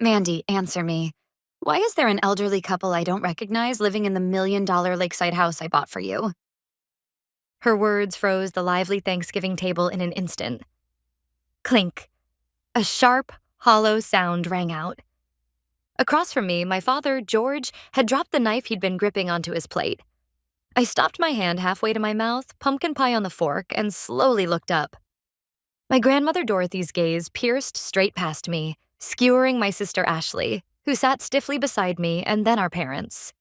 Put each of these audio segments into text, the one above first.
Mandy, answer me. Why is there an elderly couple I don't recognize living in the $1 million lakeside house I bought for you? Her words froze the lively Thanksgiving table in an instant. Clink. A sharp, hollow sound rang out. Across from me, my father, George, had dropped the knife he'd been gripping onto his plate. I stopped my hand halfway to my mouth, pumpkin pie on the fork, and slowly looked up. My grandmother Dorothy's gaze pierced straight past me, skewering my sister Ashley, who sat stiffly beside me, and then our parents.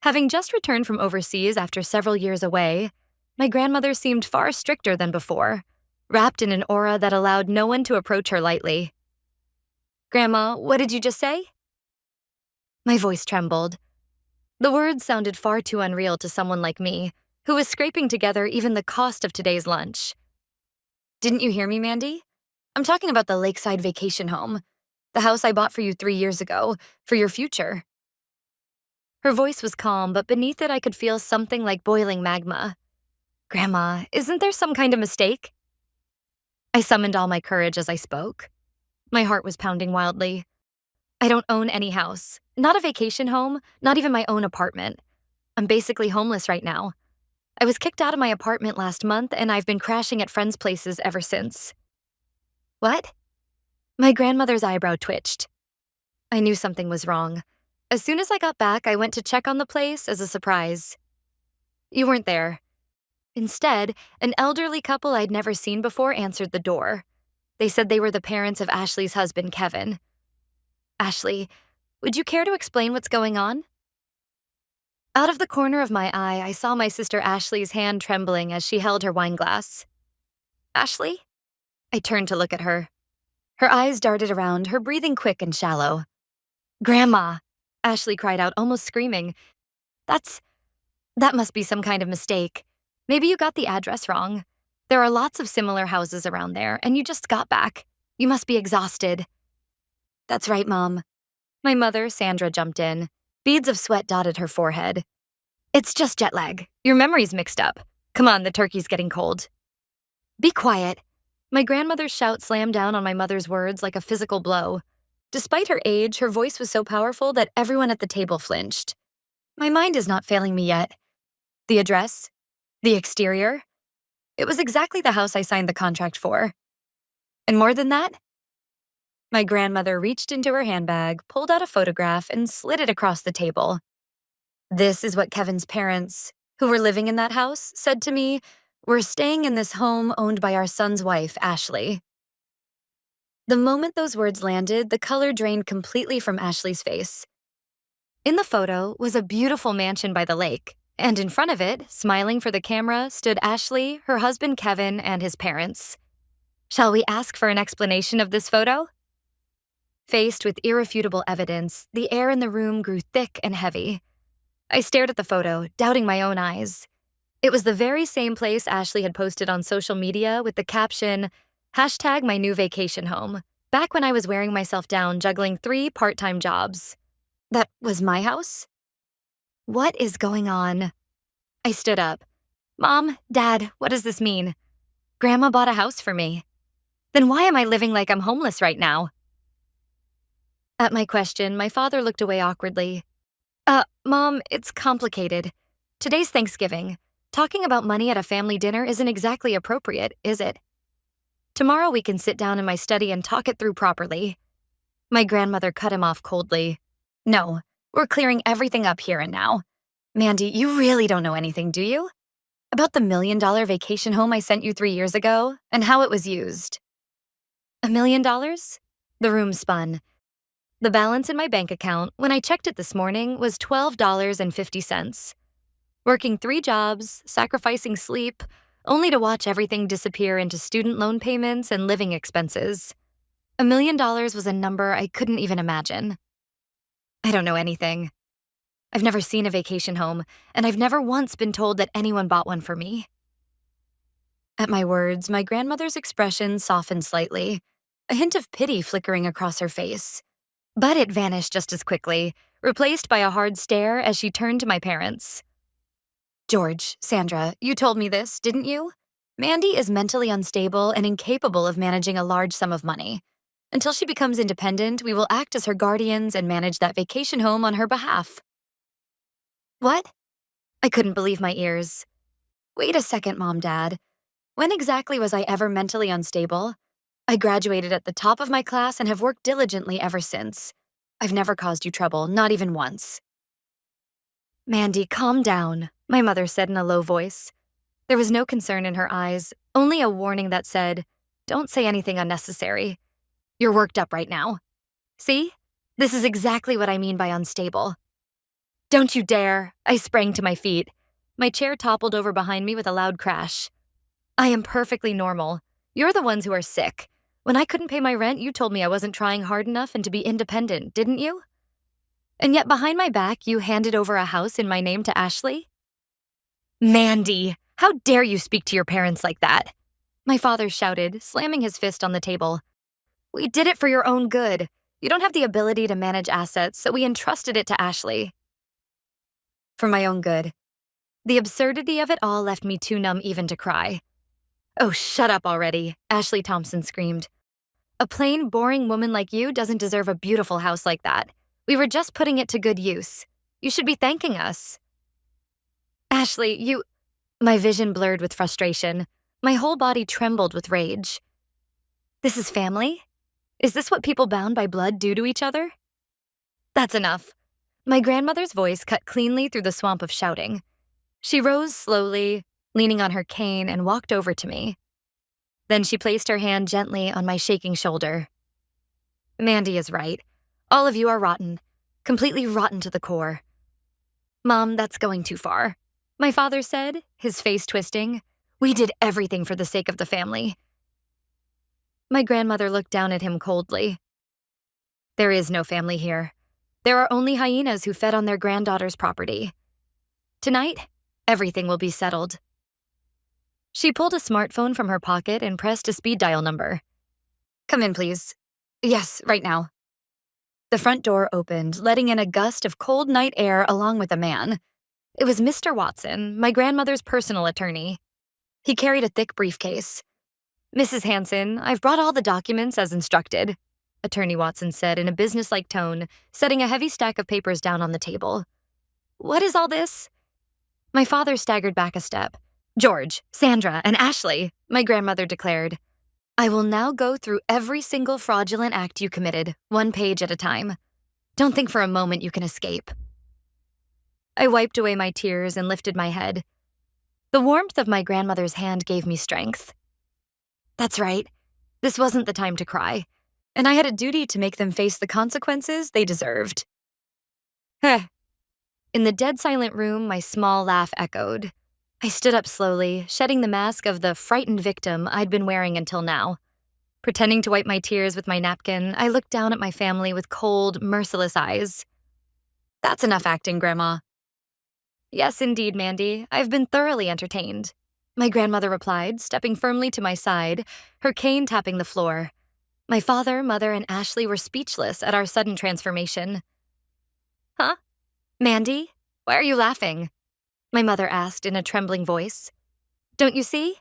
Having just returned from overseas after several years away, my grandmother seemed far stricter than before, wrapped in an aura that allowed no one to approach her lightly. "Grandma, what did you just say?" My voice trembled. The words sounded far too unreal to someone like me, who was scraping together even the cost of today's lunch. "Didn't you hear me, Mandy? I'm talking about the lakeside vacation home. The house I bought for you 3 years ago, for your future." Her voice was calm, but beneath it I could feel something like boiling magma. "Grandma, isn't there some kind of mistake?" I summoned all my courage as I spoke. My heart was pounding wildly. I don't own any house, not a vacation home, not even my own apartment. I'm basically homeless right now. I was kicked out of my apartment last month, and I've been crashing at friends' places ever since. What? My grandmother's eyebrow twitched. I knew something was wrong. As soon as I got back, I went to check on the place as a surprise. You weren't there. Instead, an elderly couple I'd never seen before answered the door. They said they were the parents of Ashley's husband, Kevin. "Ashley, would you care to explain what's going on?" Out of the corner of my eye, I saw my sister Ashley's hand trembling as she held her wine glass. "Ashley?" I turned to look at her. Her eyes darted around, her breathing quick and shallow. "Grandma!" Ashley cried out, almost screaming. That must be some kind of mistake. Maybe you got the address wrong. There are lots of similar houses around there, and you just got back. You must be exhausted." "That's right, Mom." My mother, Sandra, jumped in. Beads of sweat dotted her forehead. "It's just jet lag. Your memory's mixed up. Come on, the turkey's getting cold." "Be quiet." My grandmother's shout slammed down on my mother's words like a physical blow. Despite her age, her voice was so powerful that everyone at the table flinched. My mind is not failing me yet. The address? The exterior? It was exactly the house I signed the contract for. And more than that? My grandmother reached into her handbag, pulled out a photograph, and slid it across the table. "This is what Kevin's parents, who were living in that house, said to me. We're staying in this home owned by our son's wife, Ashley." The moment those words landed, the color drained completely from Ashley's face. In the photo was a beautiful mansion by the lake, and in front of it, smiling for the camera, stood Ashley, her husband Kevin, and his parents. Shall we ask for an explanation of this photo? Faced with irrefutable evidence, the air in the room grew thick and heavy. I stared at the photo, doubting my own eyes. It was the very same place Ashley had posted on social media with the caption, #MyNewVacationHome, back when I was wearing myself down juggling 3 part-time jobs. That was my house? What is going on? I stood up. "Mom, Dad, what does this mean? Grandma bought a house for me. Then why am I living like I'm homeless right now?" At my question, my father looked away awkwardly. Mom, it's complicated. Today's Thanksgiving. Talking about money at a family dinner isn't exactly appropriate, is it? Tomorrow we can sit down in my study and talk it through properly." My grandmother cut him off coldly. "No, we're clearing everything up here and now. Mandy, you really don't know anything, do you? About the $1 million vacation home I sent you 3 years ago, and how it was used." $1 million? The room spun. The balance in my bank account, when I checked it this morning, was $12.50. Working 3 jobs, sacrificing sleep, only to watch everything disappear into student loan payments and living expenses. $1 million was a number I couldn't even imagine. I don't know anything. I've never seen a vacation home, and I've never once been told that anyone bought one for me. At my words, my grandmother's expression softened slightly, a hint of pity flickering across her face. But it vanished just as quickly, replaced by a hard stare as she turned to my parents. "George, Sandra, you told me this, didn't you? Mandy is mentally unstable and incapable of managing a large sum of money. Until she becomes independent, we will act as her guardians and manage that vacation home on her behalf. What? I couldn't believe my ears. Wait a second, Mom, Dad. When exactly was I ever mentally unstable? I graduated at the top of my class and have worked diligently ever since. I've never caused you trouble, not even once. Mandy, calm down, my mother said in a low voice. There was no concern in her eyes, only a warning that said, "Don't say anything unnecessary. You're worked up right now. See? This is exactly what I mean by unstable." Don't you dare! I sprang to my feet. My chair toppled over behind me with a loud crash. I am perfectly normal. You're the ones who are sick. When I couldn't pay my rent, you told me I wasn't trying hard enough and to be independent, didn't you? And yet behind my back, you handed over a house in my name to Ashley? Mandy, how dare you speak to your parents like that? My father shouted, slamming his fist on the table. We did it for your own good. You don't have the ability to manage assets, so we entrusted it to Ashley. For my own good. The absurdity of it all left me too numb even to cry. Oh, shut up already, Ashley Thompson screamed. A plain, boring woman like you doesn't deserve a beautiful house like that. We were just putting it to good use. You should be thanking us. Ashley, you... My vision blurred with frustration. My whole body trembled with rage. This is family? Is this what people bound by blood do to each other? That's enough. My grandmother's voice cut cleanly through the swamp of shouting. She rose slowly, leaning on her cane, and walked over to me. Then she placed her hand gently on my shaking shoulder. Mandy is right. All of you are rotten. Completely rotten to the core. Mom, that's going too far. My father said, his face twisting. We did everything for the sake of the family. My grandmother looked down at him coldly. There is no family here. There are only hyenas who fed on their granddaughter's property. Tonight, everything will be settled. She pulled a smartphone from her pocket and pressed a speed dial number. Come in, please. Yes, right now. The front door opened, letting in a gust of cold night air along with a man. It was Mr. Watson, my grandmother's personal attorney. He carried a thick briefcase. Mrs. Hanson, I've brought all the documents as instructed, Attorney Watson said in a businesslike tone, setting a heavy stack of papers down on the table. What is all this? My father staggered back a step. George, Sandra, and Ashley, my grandmother declared. I will now go through every single fraudulent act you committed, one page at a time. Don't think for a moment you can escape. I wiped away my tears and lifted my head. The warmth of my grandmother's hand gave me strength. That's right. This wasn't the time to cry, and I had a duty to make them face the consequences they deserved. Heh. In the dead silent room, my small laugh echoed. I stood up slowly, shedding the mask of the frightened victim I'd been wearing until now. Pretending to wipe my tears with my napkin, I looked down at my family with cold, merciless eyes. That's enough acting, Grandma. Yes, indeed, Mandy. I've been thoroughly entertained, my grandmother replied, stepping firmly to my side, her cane tapping the floor. My father, mother, and Ashley were speechless at our sudden transformation. Huh? Mandy? Why are you laughing? My mother asked in a trembling voice. Don't you see?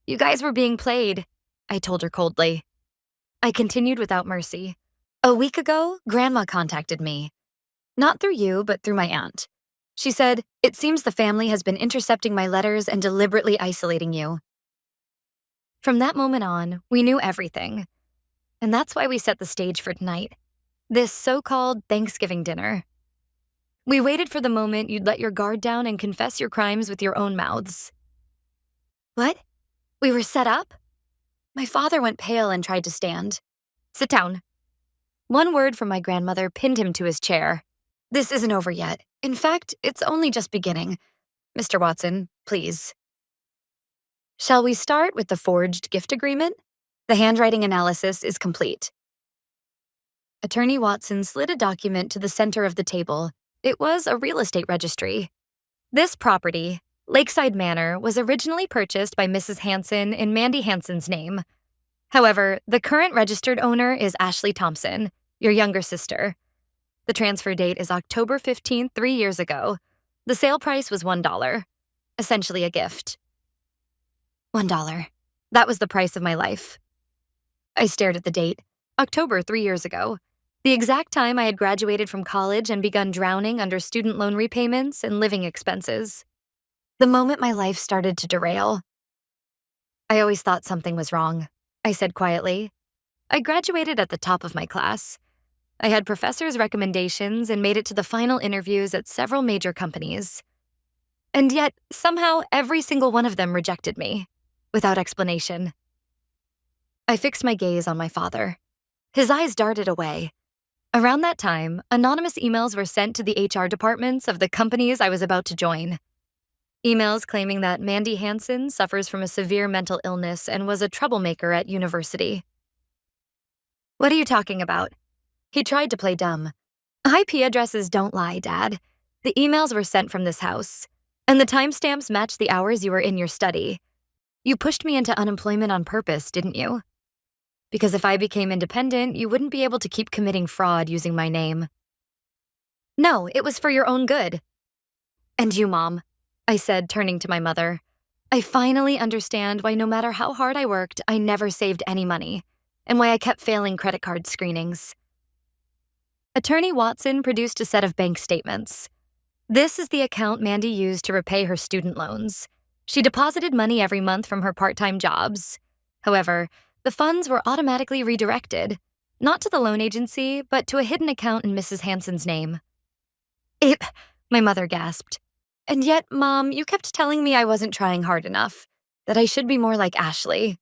You guys were being played, I told her coldly. I continued without mercy. A week ago, Grandma contacted me. Not through you, but through my aunt. She said, it seems the family has been intercepting my letters and deliberately isolating you. From that moment on, we knew everything. And that's why we set the stage for tonight. This so-called Thanksgiving dinner. We waited for the moment you'd let your guard down and confess your crimes with your own mouths. What? We were set up? My father went pale and tried to stand. Sit down. One word from my grandmother pinned him to his chair. This isn't over yet. In fact, it's only just beginning. Mr. Watson, please. Shall we start with the forged gift agreement? The handwriting analysis is complete. Attorney Watson slid a document to the center of the table. It was a real estate registry. This property, Lakeside Manor, was originally purchased by Mrs. Hanson in Mandy Hanson's name. However, the current registered owner is Ashley Thompson, your younger sister. The transfer date is October 15th, 3 years ago. The sale price was $1, essentially a gift. $1. That was the price of my life. I stared at the date. October 3 years ago, the exact time I had graduated from college and begun drowning under student loan repayments and living expenses. The moment my life started to derail. I always thought something was wrong, I said quietly. I graduated at the top of my class. I had professors' recommendations and made it to the final interviews at several major companies. And yet, somehow, every single one of them rejected me, without explanation. I fixed my gaze on my father. His eyes darted away. Around that time, anonymous emails were sent to the HR departments of the companies I was about to join. Emails claiming that Mandy Hansen suffers from a severe mental illness and was a troublemaker at university. What are you talking about? He tried to play dumb. IP addresses don't lie, Dad. The emails were sent from this house, and the timestamps match the hours you were in your study. You pushed me into unemployment on purpose, didn't you? Because if I became independent, you wouldn't be able to keep committing fraud using my name. No, it was for your own good. And you, Mom, I said, turning to my mother. I finally understand why no matter how hard I worked, I never saved any money, and why I kept failing credit card screenings. Attorney Watson produced a set of bank statements. This is the account Mandy used to repay her student loans. She deposited money every month from her part-time jobs. However, the funds were automatically redirected, not to the loan agency, but to a hidden account in Mrs. Hansen's name. My mother gasped. And yet, Mom, you kept telling me I wasn't trying hard enough, that I should be more like Ashley.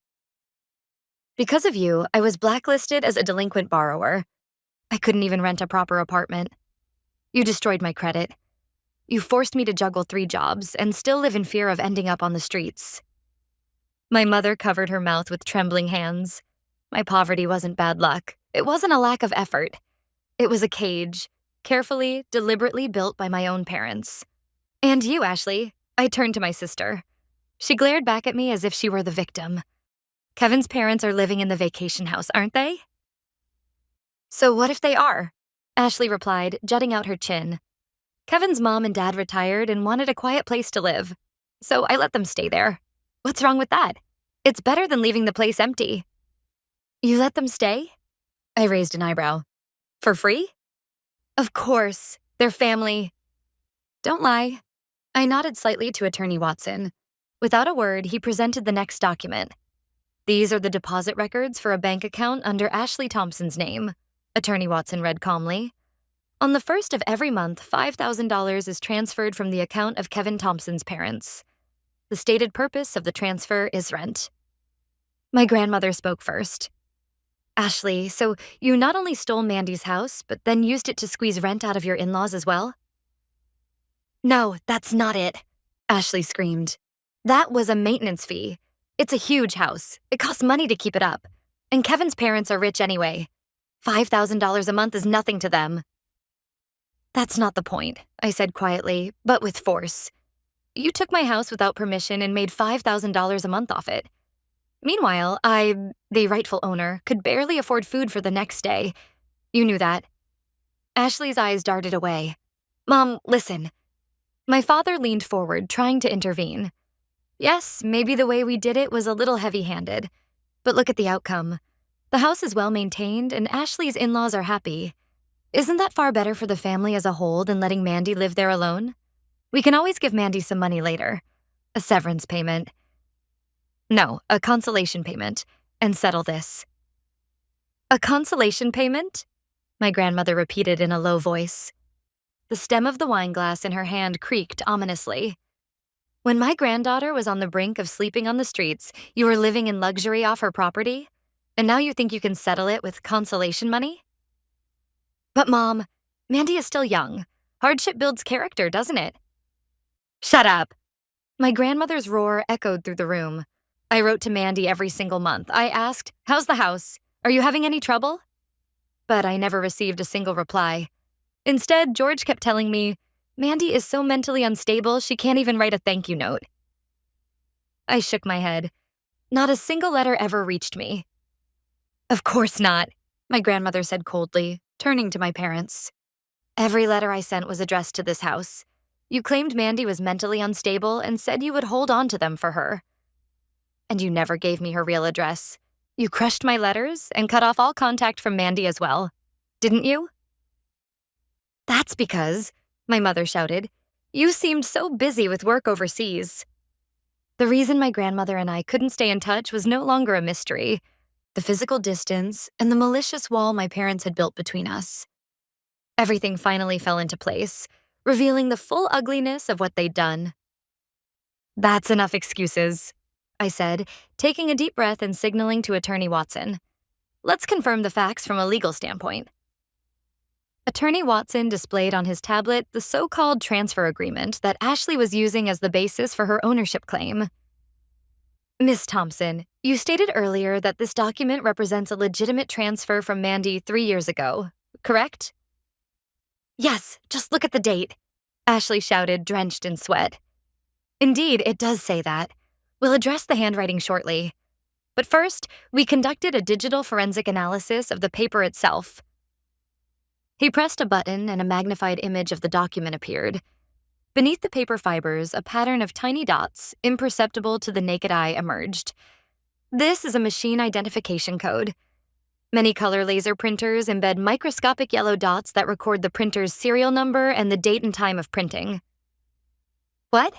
Because of you, I was blacklisted as a delinquent borrower. I couldn't even rent a proper apartment. You destroyed my credit. You forced me to juggle 3 jobs and still live in fear of ending up on the streets. My mother covered her mouth with trembling hands. My poverty wasn't bad luck. It wasn't a lack of effort. It was a cage, carefully, deliberately built by my own parents. And you, Ashley. I turned to my sister. She glared back at me as if she were the victim. Kevin's parents are living in the vacation house, aren't they? So what if they are? Ashley replied, jutting out her chin. Kevin's mom and dad retired and wanted a quiet place to live. So I let them stay there. What's wrong with that? It's better than leaving the place empty. You let them stay? I raised an eyebrow. For free? Of course. They're family. Don't lie. I nodded slightly to Attorney Watson. Without a word, he presented the next document. These are the deposit records for a bank account under Ashley Thompson's name, Attorney Watson read calmly. On the first of every month, $5,000 is transferred from the account of Kevin Thompson's parents. The stated purpose of the transfer is rent. My grandmother spoke first. Ashley, so you not only stole Mandy's house, but then used it to squeeze rent out of your in-laws as well? No, that's not it, Ashley screamed. That was a maintenance fee. It's a huge house. It costs money to keep it up. And Kevin's parents are rich anyway. $5,000 a month is nothing to them. That's not the point, I said quietly, but with force. You took my house without permission and made $5,000 a month off it. Meanwhile, I, the rightful owner, could barely afford food for the next day. You knew that. Ashley's eyes darted away. Mom, listen. My father leaned forward, trying to intervene. Yes, maybe the way we did it was a little heavy-handed, but look at the outcome. The house is well-maintained, and Ashley's in-laws are happy. Isn't that far better for the family as a whole than letting Mandy live there alone? We can always give Mandy some money later. A severance payment. No, a consolation payment, and settle this. A consolation payment? My grandmother repeated in a low voice. The stem of the wineglass in her hand creaked ominously. When my granddaughter was on the brink of sleeping on the streets, you were living in luxury off her property? And now you think you can settle it with consolation money? But Mom, Mandy is still young. Hardship builds character, doesn't it? Shut up! My grandmother's roar echoed through the room. I wrote to Mandy every single month. I asked, how's the house? Are you having any trouble? But I never received a single reply. Instead, George kept telling me, Mandy is so mentally unstable, she can't even write a thank you note. I shook my head. Not a single letter ever reached me. Of course not, my grandmother said coldly, turning to my parents. Every letter I sent was addressed to this house. You claimed Mandy was mentally unstable and said you would hold on to them for her. And you never gave me her real address. You crushed my letters and cut off all contact from Mandy as well, didn't you? That's because, my mother shouted, you seemed so busy with work overseas. The reason my grandmother and I couldn't stay in touch was no longer a mystery. The physical distance and the malicious wall my parents had built between us. Everything finally fell into place, revealing the full ugliness of what they'd done. That's enough excuses, I said, taking a deep breath and signaling to Attorney Watson. Let's confirm the facts from a legal standpoint. Attorney Watson displayed on his tablet the so-called transfer agreement that Ashley was using as the basis for her ownership claim. Miss Thompson, you stated earlier that this document represents a legitimate transfer from Mandy 3 years ago, correct? Yes, just look at the date, Ashley shouted, drenched in sweat. Indeed, it does say that. We'll address the handwriting shortly. But first, we conducted a digital forensic analysis of the paper itself. He pressed a button and a magnified image of the document appeared. Beneath the paper fibers, a pattern of tiny dots, imperceptible to the naked eye, emerged. This is a machine identification code. Many color laser printers embed microscopic yellow dots that record the printer's serial number and the date and time of printing. What?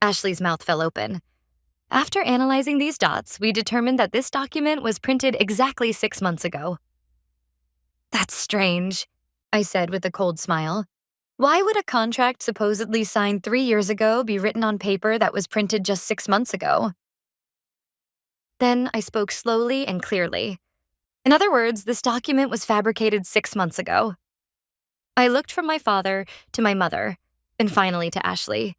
Ashley's mouth fell open. After analyzing these dots, we determined that this document was printed exactly 6 months ago. That's strange, I said with a cold smile. Why would a contract supposedly signed 3 years ago be written on paper that was printed just 6 months ago? Then I spoke slowly and clearly. In other words, this document was fabricated 6 months ago. I looked from my father to my mother, and finally to Ashley.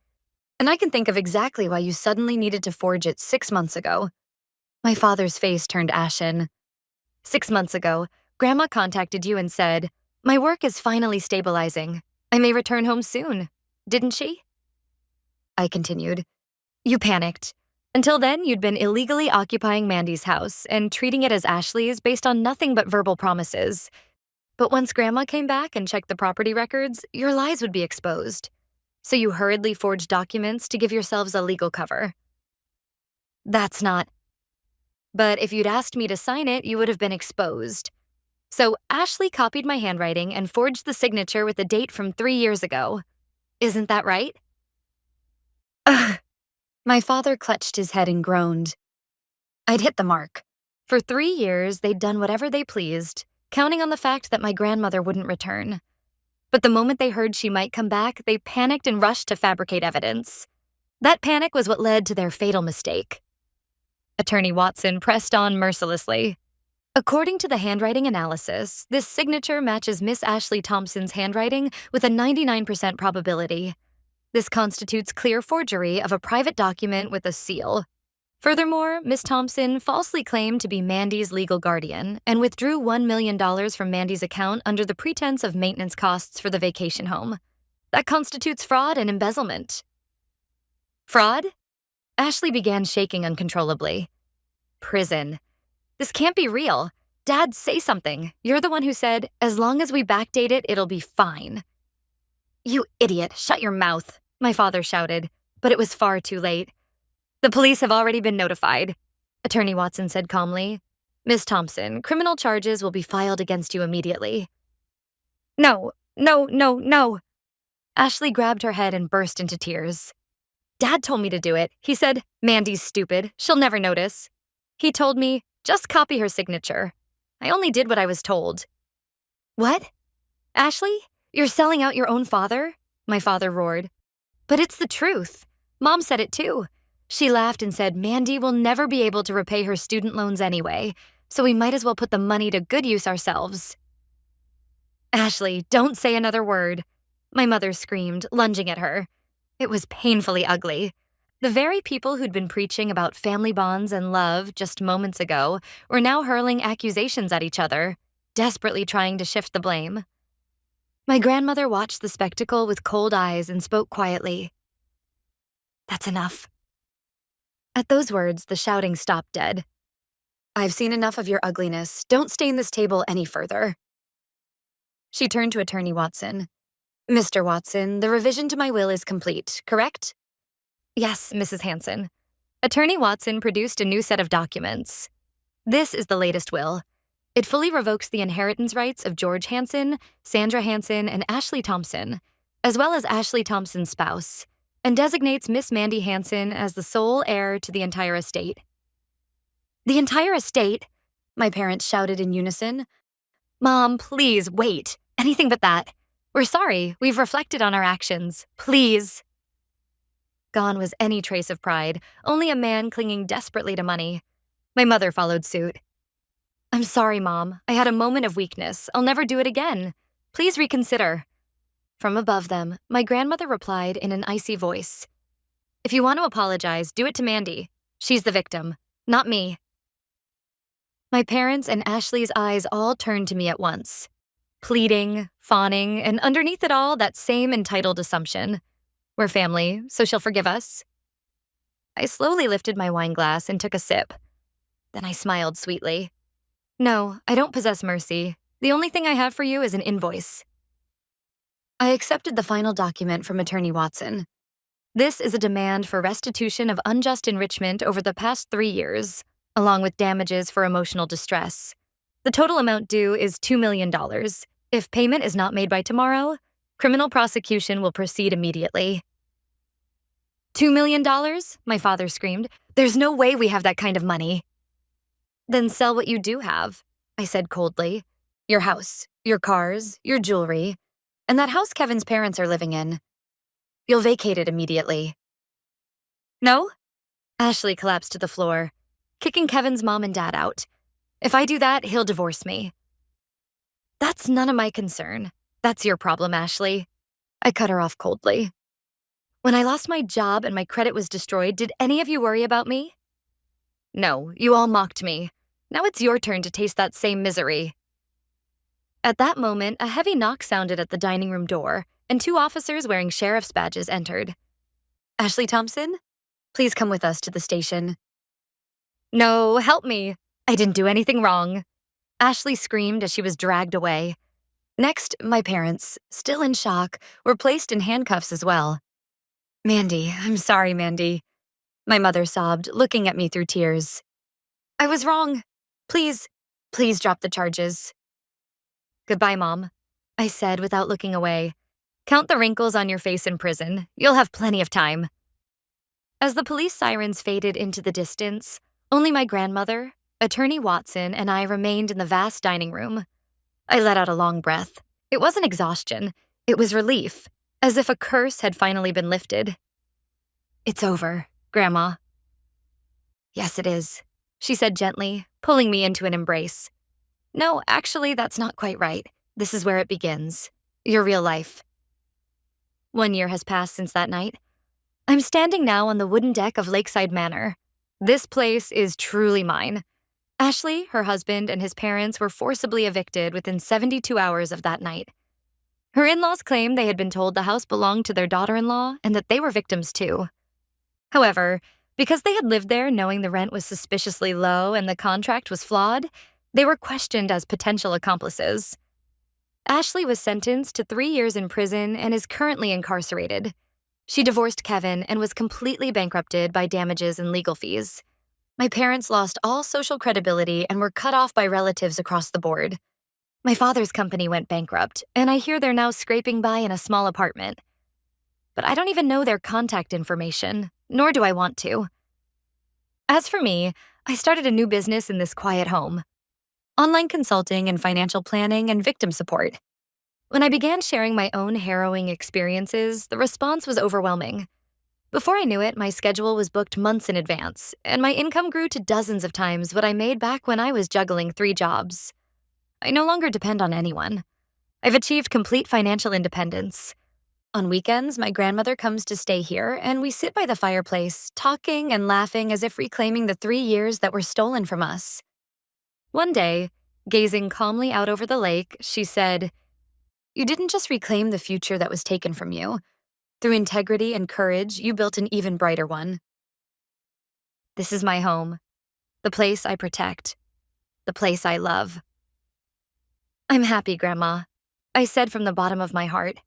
And I can think of exactly why you suddenly needed to forge it 6 months ago. My father's face turned ashen. 6 months ago, Grandma contacted you and said, my work is finally stabilizing. I may return home soon, didn't she? I continued. You panicked. Until then, you'd been illegally occupying Mandy's house and treating it as Ashley's based on nothing but verbal promises. But once Grandma came back and checked the property records, your lies would be exposed. So you hurriedly forged documents to give yourselves a legal cover. That's not. But if you'd asked me to sign it, you would have been exposed. So Ashley copied my handwriting and forged the signature with a date from 3 years ago. Isn't that right? Ugh. My father clutched his head and groaned. I'd hit the mark. For 3 years, they'd done whatever they pleased, counting on the fact that my grandmother wouldn't return. But the moment they heard she might come back, they panicked and rushed to fabricate evidence. That panic was what led to their fatal mistake. Attorney Watson pressed on mercilessly. According to the handwriting analysis, this signature matches Miss Ashley Thompson's handwriting with a 99% probability. This constitutes clear forgery of a private document with a seal. Furthermore, Miss Thompson falsely claimed to be Mandy's legal guardian and withdrew $1 million from Mandy's account under the pretense of maintenance costs for the vacation home. That constitutes fraud and embezzlement. Fraud? Ashley began shaking uncontrollably. Prison. This can't be real. Dad, say something. You're the one who said, as long as we backdate it, it'll be fine. You idiot, shut your mouth, my father shouted, but it was far too late. The police have already been notified, Attorney Watson said calmly. Miss Thompson, criminal charges will be filed against you immediately. No. Ashley grabbed her head and burst into tears. Dad told me to do it. He said, Mandy's stupid. She'll never notice. He told me, just copy her signature. I only did what I was told. What? Ashley? You're selling out your own father? My father roared. But it's the truth. Mom said it too. She laughed and said Mandy will never be able to repay her student loans anyway, so we might as well put the money to good use ourselves. Ashley, don't say another word, my mother screamed, lunging at her. It was painfully ugly. The very people who'd been preaching about family bonds and love just moments ago were now hurling accusations at each other, desperately trying to shift the blame. My grandmother watched the spectacle with cold eyes and spoke quietly. That's enough. At those words, the shouting stopped dead. I've seen enough of your ugliness. Don't stain this table any further. She turned to Attorney Watson. Mr. Watson, the revision to my will is complete, correct? Yes, Mrs. Hanson. Attorney Watson produced a new set of documents. This is the latest will. It fully revokes the inheritance rights of George Hansen, Sandra Hansen, and Ashley Thompson, as well as Ashley Thompson's spouse, and designates Miss Mandy Hansen as the sole heir to the entire estate. The entire estate? My parents shouted in unison. Mom, please, wait. Anything but that. We're sorry. We've reflected on our actions. Please. Gone was any trace of pride, only a man clinging desperately to money. My mother followed suit. I'm sorry, Mom. I had a moment of weakness. I'll never do it again. Please reconsider. From above them, my grandmother replied in an icy voice. If you want to apologize, do it to Mandy. She's the victim, not me. My parents and Ashley's eyes all turned to me at once. Pleading, fawning, and underneath it all, that same entitled assumption. We're family, so she'll forgive us. I slowly lifted my wine glass and took a sip. Then I smiled sweetly. No, I don't possess mercy. The only thing I have for you is an invoice. I accepted the final document from Attorney Watson. This is a demand for restitution of unjust enrichment over the past 3 years, along with damages for emotional distress. The total amount due is $2 million. If payment is not made by tomorrow, criminal prosecution will proceed immediately. $2 million? My father screamed. There's no way we have that kind of money. Then sell what you do have, I said coldly. Your house, your cars, your jewelry, and that house Kevin's parents are living in. You'll vacate it immediately. No? Ashley collapsed to the floor, kicking Kevin's mom and dad out. If I do that, he'll divorce me. That's none of my concern. That's your problem, Ashley. I cut her off coldly. When I lost my job and my credit was destroyed, did any of you worry about me? No, you all mocked me. Now it's your turn to taste that same misery. At that moment, a heavy knock sounded at the dining room door, and 2 officers wearing sheriff's badges entered. Ashley Thompson? Please come with us to the station. No, help me. I didn't do anything wrong. Ashley screamed as she was dragged away. Next, my parents, still in shock, were placed in handcuffs as well. Mandy, I'm sorry, Mandy. My mother sobbed, looking at me through tears. I was wrong. Please drop the charges. Goodbye, Mom, I said without looking away. Count the wrinkles on your face in prison. You'll have plenty of time. As the police sirens faded into the distance, only my grandmother, Attorney Watson, and I remained in the vast dining room. I let out a long breath. It wasn't exhaustion. It was relief, as if a curse had finally been lifted. It's over, Grandma. Yes, it is, she said gently, pulling me into an embrace. No, actually, that's not quite right. This is where it begins. Your real life. 1 year has passed since that night. I'm standing now on the wooden deck of Lakeside Manor. This place is truly mine. Ashley, her husband, and his parents were forcibly evicted within 72 hours of that night. Her in-laws claimed they had been told the house belonged to their daughter-in-law and that they were victims too. However, because they had lived there knowing the rent was suspiciously low and the contract was flawed, they were questioned as potential accomplices. Ashley was sentenced to 3 years in prison and is currently incarcerated. She divorced Kevin and was completely bankrupted by damages and legal fees. My parents lost all social credibility and were cut off by relatives across the board. My father's company went bankrupt, and I hear they're now scraping by in a small apartment. But I don't even know their contact information, nor do I want to. As for me, I started a new business in this quiet home. Online consulting and financial planning and victim support. When I began sharing my own harrowing experiences, the response was overwhelming. Before I knew it, my schedule was booked months in advance, and my income grew to dozens of times what I made back when I was juggling 3 jobs. I no longer depend on anyone. I've achieved complete financial independence. On weekends, my grandmother comes to stay here, and we sit by the fireplace, talking and laughing as if reclaiming the 3 years that were stolen from us. One day, gazing calmly out over the lake, she said, "You didn't just reclaim the future that was taken from you. Through integrity and courage, you built an even brighter one." This is my home, the place I protect, the place I love. I'm happy, Grandma, I said from the bottom of my heart.